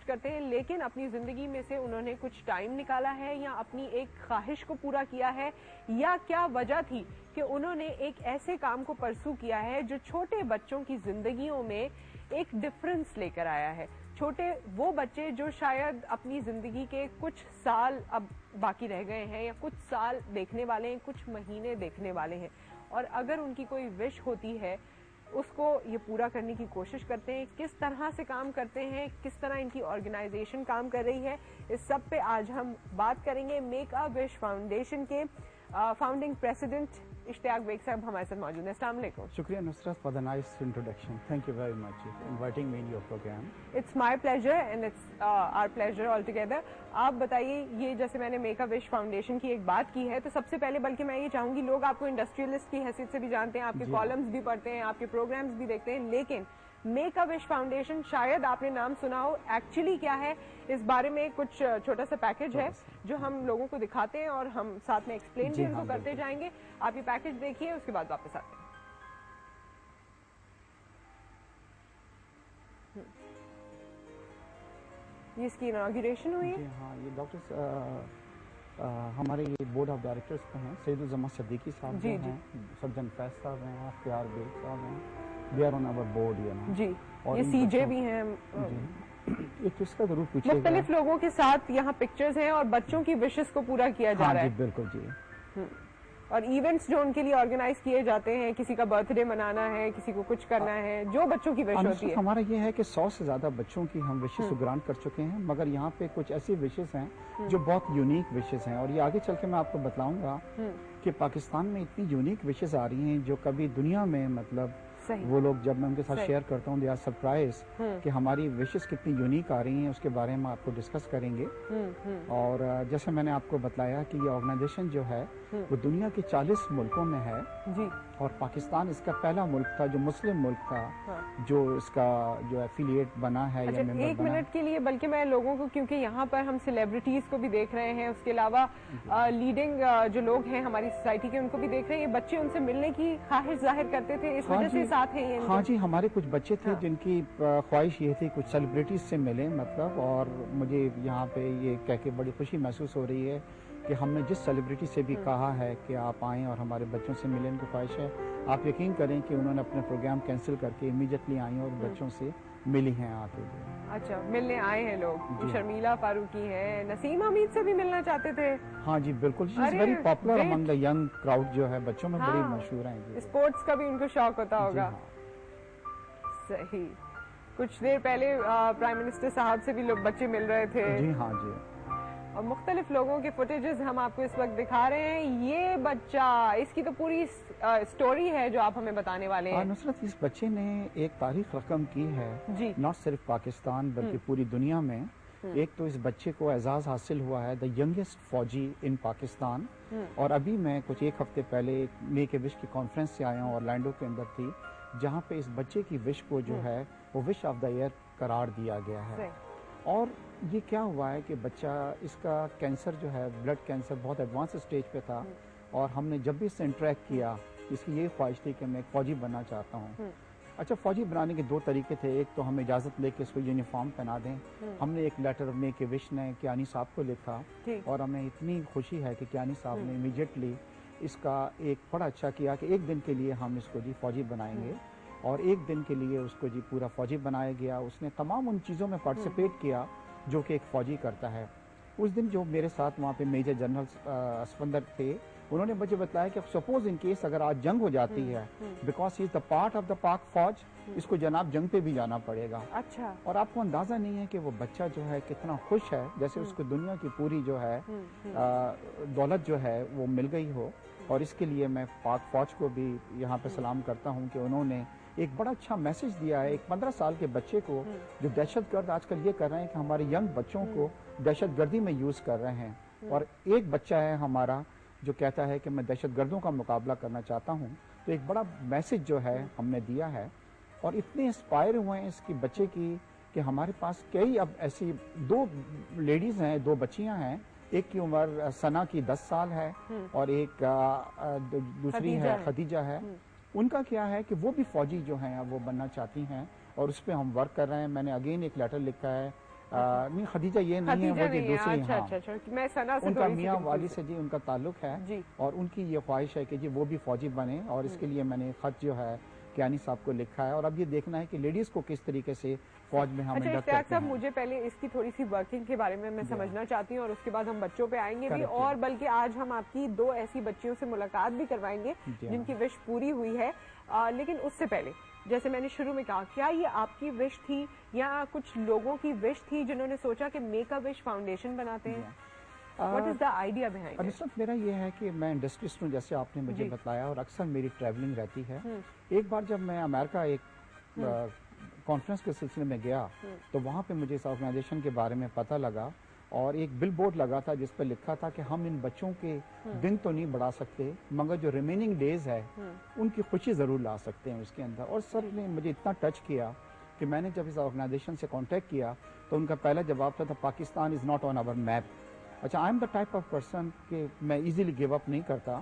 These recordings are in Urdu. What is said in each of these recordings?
کرتے ہیں, لیکن اپنی زندگی میں سے انہوں نے کچھ ٹائم نکالا ہے یا اپنی ایک خواہش کو پورا کیا ہے, یا کیا وجہ تھی کہ انہوں نے ایک ایسے کام کو پرسو کیا ہے جو چھوٹے بچوں کی زندگیوں میں ایک ڈفرنس لے کر آیا ہے. چھوٹے وہ بچے جو شاید اپنی زندگی کے کچھ سال اب باقی رہ گئے ہیں یا کچھ سال دیکھنے والے ہیں, کچھ مہینے دیکھنے والے ہیں, اور اگر ان کی کوئی وش ہوتی ہے اس کو یہ پورا کرنے کی کوشش کرتے ہیں. کس طرح سے کام کرتے ہیں, کس طرح ان کی آرگنائزیشن کام کر رہی ہے, اس سب پہ آج ہم بات کریں گے. میک اے وش فاؤنڈیشن کے فاؤنڈنگ پریزیڈنٹ اشتیاق بیگ صاحب ہمارے ساتھ موجود ہیں. السلام علیکم. شکریہ نصرت for the nice introduction. Thank you very much for inviting me in your program. It's my pleasure and it's our pleasure all together. آپ بتائیے, یہ جیسے میں نے میک اے وش فاؤنڈیشن کی ایک بات کی ہے, تو سب سے پہلے بلکہ میں یہ چاہوں گی, لوگ آپ کو انڈسٹریلسٹ کی حیثیت سے بھی جانتے ہیں, آپ کے کالمز بھی پڑھتے ہیں, آپ کے پروگرامز بھی دیکھتے ہیں, لیکن میک اے وش فاؤنڈیشن شاید آپ نے نام سنا ہو, ایکچولی کیا ہے اس بارے میں کچھ چھوٹا سا پیکج ہے جو ہم لوگوں کو دکھاتے ہیں اور ہم ساتھ میں ایکسپلین بھی ان کو کرتے جائیں گے. آپ یہ پیکج دیکھیے, اس کے بعد واپس آتے ہیں. یہ اس کی اناگوریشن ہوئی ہے. جی ہاں, یہ ڈاکٹر ہمارے یہ بورڈ آف ڈائریکٹرز پہ ہیں, سید الزمان صدیقی صاحب جو ہیں, سرجن فیض صاحب ہیں, اختیار بیگ صاحب ہیں, they are on our board. جی, یہ سی جے بھی ہیں. ایک اس کا ضرور پوچھیے, مختلف لوگوں کے ساتھ یہاں پکچرز ہیں اور بچوں کی وشز کو پورا کیا جا رہا ہے. بالکل جی. اور ایونٹس جو ان کے لیے آرگنائز کیے جاتے ہیں, کسی کا برتھ ڈے منانا ہے, کسی کو کچھ کرنا ہے, جو بچوں کی وش ہوتی ہے. ہمارا یہ ہے کہ 100 سے زیادہ بچوں کی ہم وشز گرانٹ کر چکے ہیں, مگر یہاں پہ کچھ ایسی وشز ہیں جو بہت یونیک وشز ہیں, اور یہ آگے چل کے میں آپ کو بتلاؤں گا کہ پاکستان میں اتنی یونیک وشز آ رہی ہیں جو کبھی دنیا میں, مطلب وہ لوگ جب میں ان کے ساتھ شیئر کرتا ہوں, دے آر سرپرائز کہ ہماری وشز کتنی یونیک آ رہی ہیں. اس کے بارے میں آپ کو ڈسکس کریں گے. اور جیسے میں نے آپ کو بتلایا کہ یہ آرگنائزیشن جو ہے وہ دنیا کے 40 ملکوں میں ہے, اور پاکستان اس کا پہلا ملک تھا جو مسلم ملک تھا جو اس کا جو ایفیلیٹ بنا ہے. ایک منٹ کے لیے, بلکہ میں لوگوں کو, کیونکہ یہاں پر ہم سیلیبریٹیز کو بھی دیکھ رہے ہیں, اس کے علاوہ لیڈنگ جو لوگ ہیں ہماری سوسائٹی کے, ان کو بھی دیکھ رہے ہیں. یہ بچے ان سے ملنے کی خواہش ظاہر کرتے تھے, اس وجہ سے ساتھ ہیں. ہاں جی, ہمارے کچھ بچے تھے جن کی خواہش یہ تھی کچھ سیلیبریٹیز سے ملیں, مطلب, اور مجھے یہاں پہ یہ کہہ کے بڑی خوشی محسوس ہو رہی ہے کہ ہم نے جس سیلیبریٹی سے بھی کہا ہے کہ آپ آئیں اور ہمارے بچوں سے ملیں, ان کی خواہش ہے. آپ یقین کریں کہ انہوں نے اپنے پروگرام کینسل کر کے امیڈیٹلی آئیں اور بچوں سے ملی ہیں آ کے. اچھا, ملنے آئے ہیں لوگ. شرمیلا فاروقی ہیں, نسیم حمید سے بھی ملنا چاہتے تھے. ہاں جی بالکل, she is very popular among the young crowd, جو ہے بچوں میں بڑی مشہور ہیں. اسپورٹس کا بھی ان کو شوق ہوتا ہوگا. صحیح. کچھ دیر پہلے پرائم منسٹر صاحب سے بھی لوگ بچے مل رہے تھے. جی ہاں جی. اور مختلف لوگوں کے فوٹیجز ہم آپ کو اس وقت دکھا رہے ہیں. یہ بچہ, اس کی تو پوری سٹوری ہے جو آپ ہمیں بتانے والے ہیں. نصرت, اس بچے نے ایک تاریخ رقم کی ہے, نہ صرف پاکستان بلکہ پوری دنیا میں. ایک تو اس بچے کو اعزاز حاصل ہوا ہے, دا ینگسٹ فوجی ان پاکستان. اور ابھی میں کچھ ایک ہفتے پہلے میک اے وش کی کانفرنس سے آیا ہوں, اورلینڈو کے اندر تھی, جہاں پہ اس بچے کی وش کو جو ہے وہ وش آف دا ایئر قرار دیا گیا ہے. اور یہ کیا ہوا ہے کہ بچہ, اس کا کینسر جو ہے, بلڈ کینسر, بہت ایڈوانس اسٹیج پہ تھا, اور ہم نے جب بھی اس سے انٹریکٹ کیا, اس کی یہی خواہش تھی کہ میں ایک فوجی بننا چاہتا ہوں. اچھا, فوجی بنانے کے 2 طریقے تھے. ایک تو ہم اجازت لے کے اس کو یونیفارم پہنا دیں. ہم نے ایک لیٹر میک اے وش نے کیانی صاحب کو لکھا, اور ہمیں اتنی خوشی ہے کہ کیانی صاحب نے امیڈیٹلی اس کا ایک بڑا اچھا کیا کہ ایک دن کے لیے ہم اس کو جی فوجی بنائیں گے, اور ایک دن کے لیے اس کو جی پورا فوجی بنایا گیا. اس نے تمام ان چیزوں میں پارٹیسپیٹ کیا جو کہ ایک فوجی کرتا ہے. اس دن جو میرے ساتھ وہاں پہ میجر جنرل اسفندر تھے, انہوں نے مجھے بتایا کہ سپوز ان کیس اگر آج جنگ ہو جاتی ہے, because he is the part of the پاک فوج, اس کو جناب جنگ پہ بھی جانا پڑے گا. اچھا. اور آپ کو اندازہ نہیں ہے کہ وہ بچہ جو ہے کتنا خوش ہے, جیسے اس کو دنیا کی پوری جو ہے دولت جو ہے وہ مل گئی ہو. اور اس کے لیے میں پاک فوج کو بھی یہاں پہ سلام کرتا ہوں کہ انہوں نے ایک بڑا اچھا میسج دیا ہے. ایک 15 سال کے بچے کو, جو دہشت گرد آج کل یہ کر رہے ہیں کہ ہمارے ینگ بچوں کو دہشت گردی میں یوز کر رہے ہیں, اور ایک بچہ ہے ہمارا جو کہتا ہے کہ میں دہشت گردوں کا مقابلہ کرنا چاہتا ہوں. تو ایک بڑا میسج جو ہے ہم نے دیا ہے, اور اتنے انسپائر ہوئے ہیں اس کی بچے کی کہ ہمارے پاس کئی اب ایسی 2 لیڈیز ہیں, 2 بچیاں ہیں. ایک کی عمر ثنا کی 10 سال ہے, اور ایک دوسری ہے خدیجہ ہے. ان کا کیا ہے کہ وہ بھی فوجی جو ہیں وہ بننا چاہتی ہیں, اور اس پہ ہم ورک کر رہے ہیں. میں نے اگین ایک لیٹر لکھا ہے نہیں خدیجہ یہ نہیں ہے, وہ جو دوسری, اچھا میں ثنا سے ان کا میاں والی سے جی ان کا تعلق ہے جی, اور ان کی یہ خواہش ہے کہ جی وہ بھی فوجی بنے, اور اس کے لیے میں نے خط جو ہے کیانی صاحب کو لکھا ہے, اور اب یہ دیکھنا ہے کہ لیڈیز کو کس طریقے سے فوج میں ہم انڈکٹ کرتے ہیں. صاحب مجھے پہلے اس کی تھوڑی سی ورکنگ کے بارے میں سمجھنا چاہتی ہوں, اور اس کے بعد ہم بچوں پہ آئیں گے بھی, اور بلکہ آج ہم آپ کی 2 ایسی بچیوں سے ملاقات بھی کروائیں گے جن کی وش پوری ہوئی ہے. لیکن اس سے پہلے جیسے میں نے شروع میں کہا, کیا یہ آپ کی وش تھی یا کچھ لوگوں کی وش تھی جنہوں نے سوچا کہ میک اے وش فاؤنڈیشن بناتے ہیں؟ What is the idea behind it? میرا یہ ہے کہ میں انڈسٹریسٹ ہوں, جیسے آپ نے مجھے بتایا, اور اکثر میری ٹریولنگ رہتی ہے. ایک بار جب میں امریکہ ایک کانفرنس کے سلسلے میں گیا تو وہاں پہ مجھے اس آرگنائزیشن کے بارے میں پتہ لگا, اور ایک بل بورڈ لگا تھا جس پہ لکھا تھا کہ ہم ان بچوں کے دن تو نہیں بڑھا سکتے, مگر جو ریمیننگ ڈیز ہے ان کی خوشی ضرور لا سکتے ہیں اس کے اندر. اور سب نے مجھے اتنا ٹچ کیا کہ میں نے جب اس آرگنائزیشن سے کانٹیکٹ کیا تو ان کا پہلا جواب تھا Pakistan is not on our map. اچھا, I am the type of person کہ میں ایزیلی گیو اپ نہیں کرتا,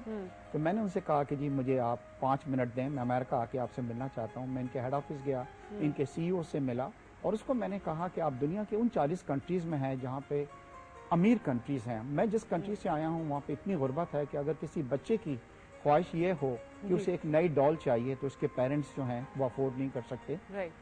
تو میں نے ان سے کہا کہ جی مجھے آپ 5 منٹ دیں, میں امریکہ آ کے آپ سے ملنا چاہتا ہوں. میں ان کے ہیڈ آفس گیا, ان کے سی ای او سے ملا, اور اس کو میں نے کہا کہ آپ دنیا کے ان 40 کنٹریز میں ہیں جہاں پہ امیر کنٹریز ہیں. میں جس کنٹری سے آیا ہوں وہاں پہ اتنی غربت ہے کہ اگر کسی بچے کی خواہش یہ ہو کہ اسے ایک نئی ڈال چاہیے تو اس کے پیرنٹس جو ہیں وہ افورڈ نہیں کر سکتے.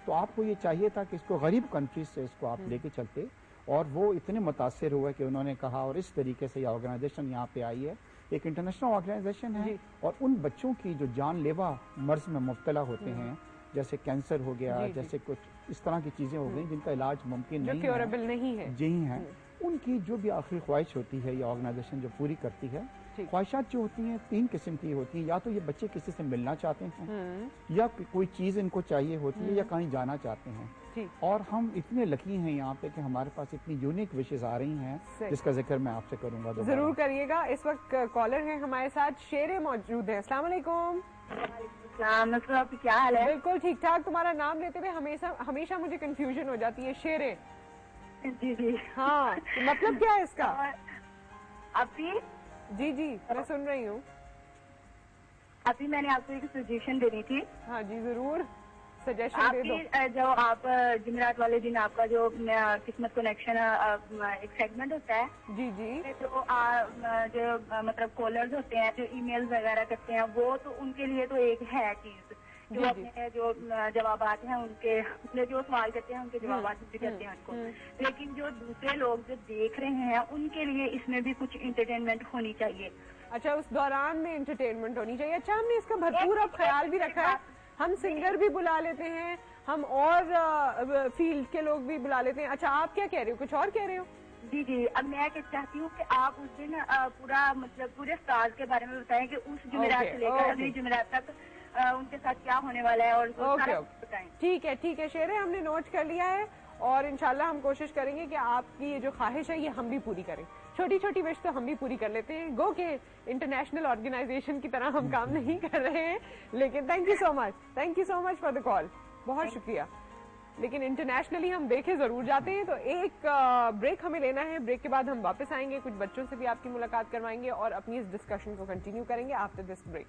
تو آپ کو یہ چاہیے تھا کہ اس کو غریب کنٹریز سے اس کو آپ لے کے چلتے, اور وہ اتنے متاثر ہوئے کہ انہوں نے کہا, اور اس طریقے سے یہ آرگنائزیشن یہاں پہ آئی ہے. ایک انٹرنیشنل آرگنائزیشن ہے, اور ان بچوں کی جو جان لیوا مرض میں مبتلا ہوتے ہیں, جیسے کینسر ہو گیا, جیسے کچھ اس طرح کی چیزیں ہو گئی جن کا علاج ممکن نہیں ہے, جی ہیں, ان کی جو بھی آخری خواہش ہوتی ہے یہ آرگنائزیشن جو پوری کرتی ہے. خواہشات جو ہوتی ہیں 3 قسم کی ہوتی ہیں, یا تو یہ بچے کسی سے ملنا چاہتے ہیں, یا کوئی چیز ان کو چاہیے ہوتی ہے, یا کہیں جانا چاہتے ہیں. اور ہم اتنے لکی ہیں یہاں پہ کہ ہمارے پاس اتنی یونیک وشز آ رہی ہیں جس کا ذکر میں آپ سے کروں گا. ضرور کریے گا. اس وقت کالر ہیں ہمارے ساتھ, شیرے موجود ہیں. السلام علیکم. السلام, آپ کی کیا حال ہے؟ بالکل ٹھیک ٹھاک. تمہارا نام لیتے ہوئے ہمیشہ مجھے کنفیوژن ہو جاتی ہے. شیرے, جی جی, ہاں, مطلب کیا ہے اس کا؟ ابھی جی جی میں سن رہی ہوں. ابھی میں نے آپ کو ایک سجیشن دینی تھی. ہاں جی ضرور, سجیشن دے دو. جو آپ جمعرات والے دن آپ کا جو قسمت کنیکشن ایک سیگمنٹ ہوتا ہے, جی جی, جو مطلب کالرز ہوتے ہیں جو ای میل وغیرہ کرتے ہیں, وہ تو ان کے لیے تو ایک ہے چیز, جو اپنے جو جوابات ہیں ان کے جو سوال کرتے ہیں ان کے جوابات بھی کرتے ہیں ان کو. لیکن جو دوسرے لوگ جو دیکھ رہے ہیں ان کے لیے اس میں بھی کچھ انٹرٹینمنٹ ہونی چاہیے. اچھا, اس دوران میں انٹرٹینمنٹ ہونی چاہیے. اچھا, ہم نے اس کا بھرپور اب خیال بھی رکھا ہے. ہم سنگر بھی بلا لیتے ہیں, ہم اور فیلڈ کے لوگ بھی بلا لیتے ہیں. اچھا, آپ کیا کہہ رہے ہو, کچھ اور کہہ رہے ہو؟ جی جی, اب میں چاہتی ہوں کہ آپ اس دن پورا مطلب پورے اسٹار کے بارے میں بتائیں کہ اس جمعرات سے لے کر اگلی جمعرات تک ان کے ساتھ کیا ہونے والا ہے, اور بتائیں. ٹھیک ہے ٹھیک ہے شیرے, ہم نے نوٹ کر لیا ہے, اور انشاءاللہ ہم کوشش کریں گے کہ آپ کی یہ جو خواہش ہے یہ ہم بھی پوری کریں. چھوٹی چھوٹی وش تو ہم بھی پوری کر لیتے ہیں, گو کہ انٹرنیشنل آرگنائزیشن کی طرح ہم کام نہیں کر رہے ہیں, لیکن thank you so much for the call, بہت شکریہ. لیکن انٹرنیشنلی ہم دیکھے ضرور جاتے ہیں. تو ایک بریک ہمیں لینا ہے, بریک کے بعد ہم واپس آئیں گے, کچھ بچوں سے بھی آپ کی ملاقات کروائیں گے اور اپنی اس ڈسکشن کو کنٹینیو کریں گے آفٹر دس بریک.